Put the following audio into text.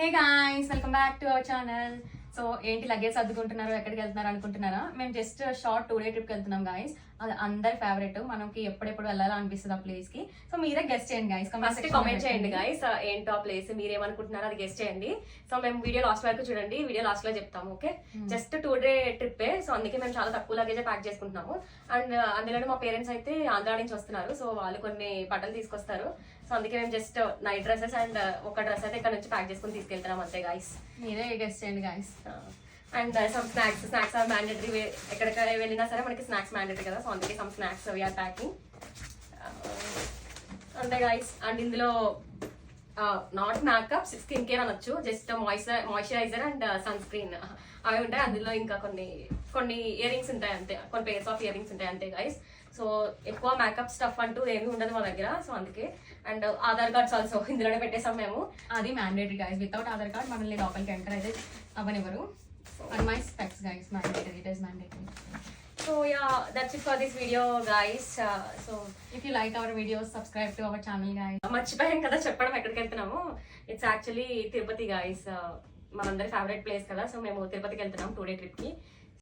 Hey guys, welcome back to our channel. So ఏంటి luggage సర్దుకుంటున్నారు, ఎక్కడికి వెళ్తున్నారు అనుకుంటున్నారా? మేము జస్ట్ షార్ట్ 2 day ట్రిప్కి వెళ్తున్నాం గాయ్స్. అది అందరి ఫేవరెట్, మనకి ఎప్పుడెప్పుడు వెళ్ళాలా అనిపిస్తుంది ఆ ప్లేస్ కి. సో మీరే గెస్ట్ చేయండి గాయ్స్, కామెంట్ చేయండి గాయ్స్, ఏంటో ఆ ప్లేస్ మీరేమనుకుంటున్నారో అది గెస్ట్ చేయండి. సో మేము వీడియో లాస్ట్ వరకు చూడండి, వీడియో లాస్ట్ లో చెప్తాము. Okay, just 2 day trip. So అందుకే మేము చాలా తక్కువ లగేజ్ ప్యాక్ చేసుకుంటున్నాము. అండ్ అందులోనే మా పేరెంట్స్ అయితే ఆంధ్ర నుంచి వస్తున్నారు, సో వాళ్ళు కొన్ని బట్టలు తీసుకొస్తారు. సో అందుకే మేము జస్ట్ నైట్ డ్రెస్సెస్ అండ్ ఒక డ్రెస్ అయితే ఇక్కడ నుంచి ప్యాక్ చేసుకుని తీసుకెళ్తున్నాం అంతే గాయ్స్. మీరే గెస్ట్ చేయండి guys. And some snacks are mandatory. ఎక్కడికి వెళ్ళినా సరే మనకి స్నాక్స్ మ్యాండేటరీ కదా, సో అందుకే సమ్ స్నాక్స్ వీఆర్ ప్యాకింగ్ అంతే గైస్. అండ్ ఇందులో నాట్ మేకప్, స్కిన్ కేర్ అనొచ్చు, just moisturiser and sunscreen అవి ఉంటాయి. అందులో ఇంకా కొన్ని ఇయర్ రింగ్స్ ఉంటాయి అంతే, కొన్ని పేర్స్ ఆఫ్ ఇయర్ రింగ్స్ ఉంటాయి అంతే గైస్. సో ఎక్కువ మేకప్ స్టఫ్ అంటూ ఏమీ ఉండదు మా దగ్గర, సో అందుకే. అండ్ ఆధార్ కార్డ్స్ ఆల్సో ఇందులోనే పెట్టేసాం మేము. అది mandatory guys, without Aadhaar card మనల్ని లోపలికి ఎంటర్ అయితే అవ్వనివ్వరు. And my specs guys, mandatory, it is mandatory. So yeah, that's it for this video guys. So if you like our videos, subscribe to our channel guys. మర్చిపోయాను కదా చెప్పడం ఎక్కడికి వెళ్తున్నాము. It's actually Tirupati guys, మనందరి favourite place కదా. So మేము తిరుపతికి వెళ్తున్నాం 2 day ట్రిప్ కి.